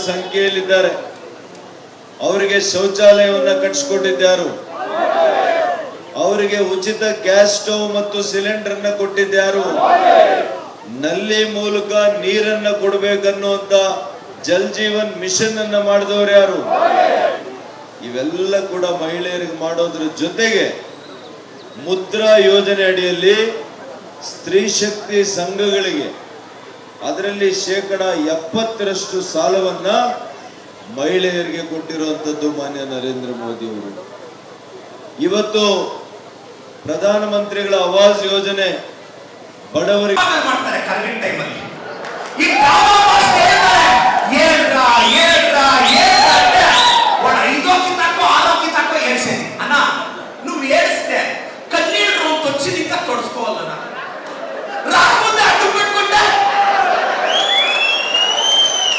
ಸಂಖ್ಯೆಯಲ್ಲಿದ್ದಾರೆ. ಅವರಿಗೆ ಶೌಚಾಲಯವನ್ನು ಕಟ್ಟಿಸಿಕೊಟ್ಟಿದ್ಯಾರು? ಅವರಿಗೆ ಉಚಿತ ಗ್ಯಾಸ್ ಸ್ಟವ್ ಮತ್ತು ಸಿಲಿಂಡರ್ ಅನ್ನ ಕೊಟ್ಟಿದ್ಯಾರು? ನಲ್ಲಿ ಮೂಲಕ ನೀರನ್ನ ಕೊಡಬೇಕನ್ನುವಂತ ಜಲ್ ಜೀವನ್ ಮಿಷನ್ ಅನ್ನ ಮಾಡಿದವರು ಯಾರು? ಇವೆಲ್ಲ ಕೂಡ ಮಹಿಳೆಯರಿಗೆ ಮಾಡೋದ್ರ ಜೊತೆಗೆ ಮುದ್ರಾ ಯೋಜನೆ ಅಡಿಯಲ್ಲಿ ಸ್ತ್ರೀ ಶಕ್ತಿ ಸಂಘಗಳಿಗೆ ಅದರಲ್ಲಿ 70% ಸಾಲವನ್ನ ಮಹಿಳೆಯರಿಗೆ ಕೊಟ್ಟಿರುವಂತದ್ದು ಮಾನ್ಯ ನರೇಂದ್ರ ಮೋದಿ ಅವರು. ಇವತ್ತು ಪ್ರಧಾನಮಂತ್ರಿಗಳ ಆವಾಸ್ ಯೋಜನೆ ಬಡವರಿಗೆ ಮಾಡ್ತಾರೆ. ಕರೆಕ್ಟ್ ಟೈಮಲ್ಲಿ ಅಣ್ಣ నువ్వు ఏడిస్తే కన్నీళ్ళు తొచ్చి ఇంకా తొడుచుకోవాలన్నా రాకపోతే అడ్డు పెట్టుకుంటా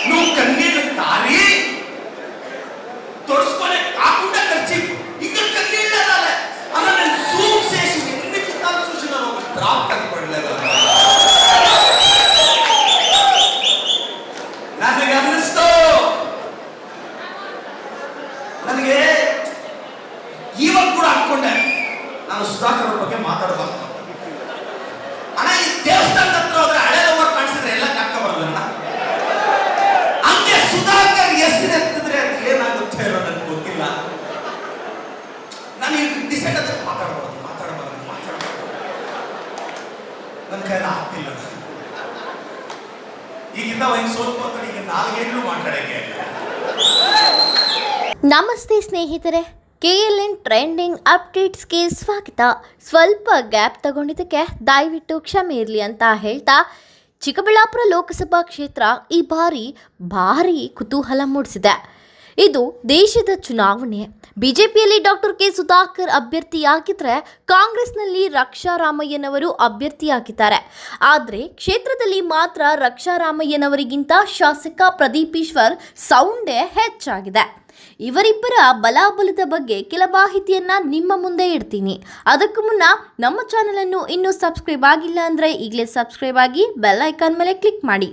నువ్వు కన్నీళ్ళు కారి తొడుచుకొని కాకుండా ఖర్చు ఇంకా కన్నీళ్ళు అనాలి అలా నేను జూమ్ చేసి ఎన్ని చిత్తాలు చూసినాను ఒక డ్రాప్ కనపడలేదు. నన్ను గమనిస్తూ ನನಗೆ ಇವಾಗ ಕೂಡ ಅನ್ಕೊಂಡೆ ನಾನು ಸುಧಾಕರ್ ಅವ್ರ ಬಗ್ಗೆ ಮಾತಾಡಬಾರ್ದು. ಅಣ್ಣ ಈ ದೇವಸ್ಥಾನದ ಹತ್ರ ಹೋದ್ರೆ ಹಳೆ ಲವರ್ ಕಾಣಿಸಿದ್ರೆ ಎಲ್ಲ ಕಕ್ಕ ಬರಲ್ಲ. ಹಂಗೆ ಸುಧಾಕರ್ ಹೆಸರು ಎತ್ತಿದ್ರೆ ಅದು ಏನಾಗುತ್ತೆ ಅನ್ನೋ ನನಗೆ ಗೊತ್ತಿಲ್ಲ. ನಾನು ಈಗ ಡಿಸೈಡ್ ಹತ್ರ ಮಾತಾಡಬಾರ್ದು ನನ್ನ ಕೈಯಲ್ಲಿ ಆಗ್ತಿಲ್ಲ. ಈಗಿಂದ ಒಂದು ಸೋತ್ಕೋತಾರೆ. ಈಗ 4 ಗಂಟೆಗಳು ಮಾತಾಡಕ್ಕೆ. ನಮಸ್ತೆ ಸ್ನೇಹಿತರೆ, KLN ಟ್ರೆಂಡಿಂಗ್ ಅಪ್ಡೇಟ್ಸ್ಗೆ ಸ್ವಾಗತ. ಸ್ವಲ್ಪ ಗ್ಯಾಪ್ ತಗೊಂಡಿದ್ದಕ್ಕೆ ದಯವಿಟ್ಟು ಕ್ಷಮೆ ಇರಲಿ ಅಂತ ಹೇಳ್ತಾ, ಚಿಕ್ಕಬಳ್ಳಾಪುರ ಲೋಕಸಭಾ ಕ್ಷೇತ್ರ ಈ ಬಾರಿ ಭಾರಿ ಕುತೂಹಲ ಮೂಡಿಸಿದೆ. ಇದು ದೇಶದ ಚುನಾವಣೆ. ಬಿಜೆಪಿಯಲ್ಲಿ ಡಾಕ್ಟರ್ ಕೆ ಸುಧಾಕರ್ ಅಭ್ಯರ್ಥಿಯಾಗಿದ್ದರೆ ಕಾಂಗ್ರೆಸ್ನಲ್ಲಿ ರಕ್ಷಾರಾಮಯ್ಯನವರು ಅಭ್ಯರ್ಥಿಯಾಗಿದ್ದಾರೆ. ಆದರೆ ಕ್ಷೇತ್ರದಲ್ಲಿ ಮಾತ್ರ ರಕ್ಷಾರಾಮಯ್ಯನವರಿಗಿಂತ ಶಾಸಕ ಪ್ರದೀಪ್ ಈಶ್ವರ್ ಸೌಂಡೇ ಹೆಚ್ಚಾಗಿದೆ. ಇವರಿಬ್ಬರ ಬಲಾಬಲದ ಬಗ್ಗೆ ಕೆಲ ಮಾಹಿತಿಯನ್ನ ನಿಮ್ಮ ಮುಂದೆ ಇಡ್ತೀನಿ. ಅದಕ್ಕೂ ಮುನ್ನ ನಮ್ಮ ಚಾನಲನ್ನು ಇನ್ನೂ ಸಬ್ಸ್ಕ್ರೈಬ್ ಆಗಿಲ್ಲ ಅಂದರೆ ಈಗಲೇ ಸಬ್ಸ್ಕ್ರೈಬ್ ಆಗಿ ಬೆಲ್ ಐಕಾನ್ ಮೇಲೆ ಕ್ಲಿಕ್ ಮಾಡಿ.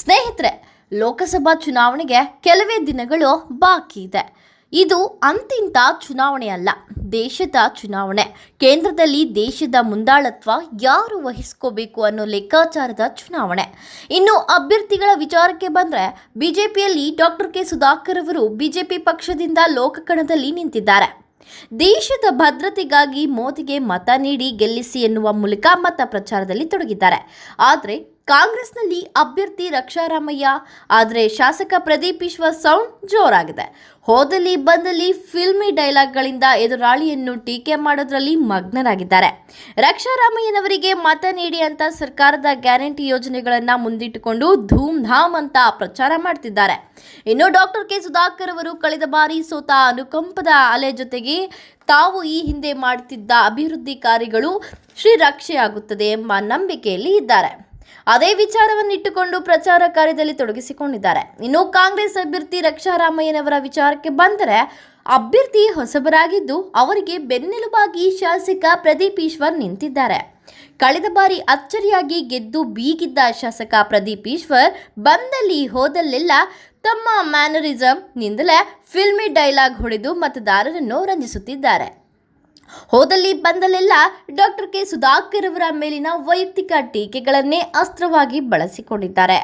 ಸ್ನೇಹಿತರೆ, ಲೋಕಸಭಾ ಚುನಾವಣೆಗೆ ಕೆಲವೇ ದಿನಗಳು ಬಾಕಿ ಇದೆ. ಇದು ಅಂತಿಂತ ಚುನಾವಣೆ ಅಲ್ಲ, ದೇಶದ ಚುನಾವಣೆ. ಕೇಂದ್ರದಲ್ಲಿ ದೇಶದ ಮುಂದಾಳತ್ವ ಯಾರು ವಹಿಸ್ಕೋಬೇಕು ಅನ್ನೋ ಲೆಕ್ಕಾಚಾರದ ಚುನಾವಣೆ. ಇನ್ನು ಅಭ್ಯರ್ಥಿಗಳ ವಿಚಾರಕ್ಕೆ ಬಂದರೆ, ಬಿಜೆಪಿಯಲ್ಲಿ ಡಾಕ್ಟರ್ ಕೆ ಸುಧಾಕರ್ ಅವರು ಬಿಜೆಪಿ ಪಕ್ಷದಿಂದ ಲೋಕಕಣದಲ್ಲಿ ನಿಂತಿದ್ದಾರೆ. ದೇಶದ ಭದ್ರತೆಗಾಗಿ ಮೋದಿಗೆ ಮತ ನೀಡಿ ಗೆಲ್ಲಿಸಿ ಎನ್ನುವ ಮೂಲಕ ಮತ ಪ್ರಚಾರದಲ್ಲಿ ತೊಡಗಿದ್ದಾರೆ. ಆದರೆ ಕಾಂಗ್ರೆಸ್ನಲ್ಲಿ ಅಭ್ಯರ್ಥಿ ರಕ್ಷಾರಾಮಯ್ಯ, ಆದರೆ ಶಾಸಕ ಪ್ರದೀಪ್ ಈಶ್ವರ್ ಸೌಂಡ್ ಜೋರಾಗಿದೆ. ಹೋದಲ್ಲಿ ಬಂದಲ್ಲಿ ಫಿಲ್ಮಿ ಡೈಲಾಗ್ಗಳಿಂದ ಎದುರಾಳಿಯನ್ನು ಟೀಕೆ ಮಾಡೋದ್ರಲ್ಲಿ ಮಗ್ನರಾಗಿದ್ದಾರೆ. ರಕ್ಷಾರಾಮಯ್ಯನವರಿಗೆ ಮತ ನೀಡಿ ಅಂತ ಸರ್ಕಾರದ ಗ್ಯಾರಂಟಿ ಯೋಜನೆಗಳನ್ನು ಮುಂದಿಟ್ಟುಕೊಂಡು ಧೂಮ್ ಧಾಮ್ ಅಂತ ಪ್ರಚಾರ ಮಾಡ್ತಿದ್ದಾರೆ. ಇನ್ನು ಡಾಕ್ಟರ್ ಕೆ ಸುಧಾಕರ್ ಅವರು ಕಳೆದ ಬಾರಿ ಸೋತ ಅನುಕಂಪದ ಅಲೆ ಜೊತೆಗೆ ತಾವು ಈ ಹಿಂದೆ ಮಾಡುತ್ತಿದ್ದ ಅಭಿವೃದ್ಧಿ ಕಾರ್ಯಗಳು ಶ್ರೀರಕ್ಷೆಯಾಗುತ್ತದೆ ಎಂಬ ನಂಬಿಕೆಯಲ್ಲಿ ಇದ್ದಾರೆ. ಅದೇ ವಿಚಾರವನ್ನಿಟ್ಟುಕೊಂಡು ಪ್ರಚಾರ ಕಾರ್ಯದಲ್ಲಿ ತೊಡಗಿಸಿಕೊಂಡಿದ್ದಾರೆ. ಇನ್ನು ಕಾಂಗ್ರೆಸ್ ಅಭ್ಯರ್ಥಿ ರಕ್ಷಾರಾಮಯ್ಯನವರ ವಿಚಾರಕ್ಕೆ ಬಂದರೆ, ಅಭ್ಯರ್ಥಿ ಹೊಸಬರಾಗಿದ್ದು ಅವರಿಗೆ ಬೆನ್ನೆಲುಬಾಗಿ ಶಾಸಕ ಪ್ರದೀಪ್ ಈಶ್ವರ್ ನಿಂತಿದ್ದಾರೆ. ಕಳೆದ ಬಾರಿ ಅಚ್ಚರಿಯಾಗಿ ಗೆದ್ದು ಬೀಗಿದ್ದ ಶಾಸಕ ಪ್ರದೀಪ್ ಈಶ್ವರ್ ಬಂದಲ್ಲಿ ಹೋದಲ್ಲೆಲ್ಲ ತಮ್ಮ ಮ್ಯಾನರಿಸಂನಿಂದಲೇ ಫಿಲ್ಮಿ ಡೈಲಾಗ್ ಹೊಡೆದು ಮತದಾರರನ್ನು ರಂಜಿಸುತ್ತಿದ್ದಾರೆ. ಹೋದಲ್ಲಿ ಬಂದಲ್ಲೆಲ್ಲ ಡಾಕ್ಟರ್ ಕೆ ಸುಧಾಕರ್ ಅವರ ಮೇಲಿನ ವೈಯಕ್ತಿಕ ಟೀಕೆಗಳನ್ನೇ ಅಸ್ತ್ರವಾಗಿ ಬಳಸಿಕೊಂಡಿದ್ದಾರೆ.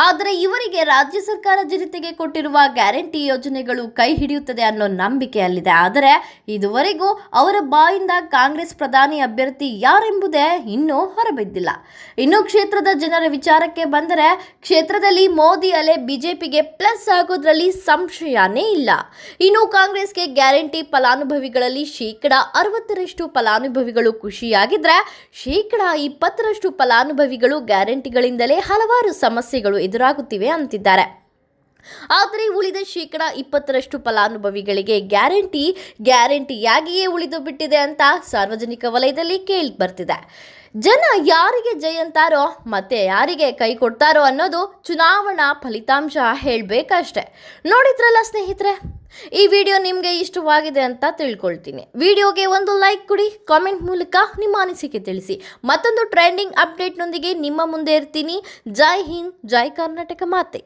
ಆದರೆ ಇವರಿಗೆ ರಾಜ್ಯ ಸರ್ಕಾರ ಜನತೆಗೆ ಕೊಟ್ಟಿರುವ ಗ್ಯಾರಂಟಿ ಯೋಜನೆಗಳು ಕೈ ಹಿಡಿಯುತ್ತದೆ ಅನ್ನೋ ನಂಬಿಕೆಯಲ್ಲಿದೆ. ಆದರೆ ಇದುವರೆಗೂ ಅವರ ಬಾಯಿಂದ ಕಾಂಗ್ರೆಸ್ ಪ್ರಧಾನಿ ಅಭ್ಯರ್ಥಿ ಯಾರೆಂಬುದೇ ಇನ್ನೂ ಹೊರಬಿದ್ದಿಲ್ಲ. ಇನ್ನು ಕ್ಷೇತ್ರದ ಜನರ ವಿಚಾರಕ್ಕೆ ಬಂದರೆ, ಕ್ಷೇತ್ರದಲ್ಲಿ ಮೋದಿ ಅಲೆ ಬಿಜೆಪಿಗೆ ಪ್ಲಸ್ ಆಗೋದ್ರಲ್ಲಿ ಸಂಶಯನೇ ಇಲ್ಲ. ಇನ್ನು ಕಾಂಗ್ರೆಸ್ಗೆ ಗ್ಯಾರಂಟಿ ಫಲಾನುಭವಿಗಳಲ್ಲಿ 60% ಫಲಾನುಭವಿಗಳು ಖುಷಿಯಾಗಿದ್ರೆ, 20% ಫಲಾನುಭವಿಗಳು ಗ್ಯಾರಂಟಿಗಳಿಂದಲೇ ಹಲವಾರು ಸಮಸ್ಯೆಗಳು ಎದುರಾಗುತ್ತಿವೆ ಅಂತಿದ್ದಾರೆ. ಆದರೆ ಉಳಿದ 20% ಫಲಾನುಭವಿಗಳಿಗೆ ಗ್ಯಾರಂಟಿಯಾಗಿಯೇ ಉಳಿದು ಬಿಟ್ಟಿದೆ ಅಂತ ಸಾರ್ವಜನಿಕ ವಲಯದಲ್ಲಿ ಕೇಳಿ ಬರ್ತಿದೆ. ಜನ ಯಾರಿಗೆ ಜೈ ಅಂತಾರೋ ಮತ್ತೆ ಯಾರಿಗೆ ಕೈ ಕೊಡ್ತಾರೋ ಅನ್ನೋದು ಚುನಾವಣಾ ಫಲಿತಾಂಶ ಹೇಳಬೇಕಷ್ಟೆ. ನೋಡಿದ್ರಲ್ಲ ಸ್ನೇಹಿತರೆ, ಈ ವಿಡಿಯೋ ನಿಮಗೆ ಇಷ್ಟವಾಗಿದೆ ಅಂತ ತಿಳ್ಕೊಳ್ತೀನಿ. ವಿಡಿಯೋಗೆ ಒಂದು ಲೈಕ್ ಕೊಡಿ, ಕಾಮೆಂಟ್ ಮೂಲಕ ನಿಮ್ಮ ಅನಿಸಿಕೆ ತಿಳಿಸಿ. ಮತ್ತೊಂದು ಟ್ರೆಂಡಿಂಗ್ ಅಪ್ಡೇಟ್ನೊಂದಿಗೆ ನಿಮ್ಮ ಮುಂದೆ ಇರ್ತೀನಿ. ಜೈ ಹಿಂದ್, ಜೈ ಕರ್ನಾಟಕ ಮಾತೆ.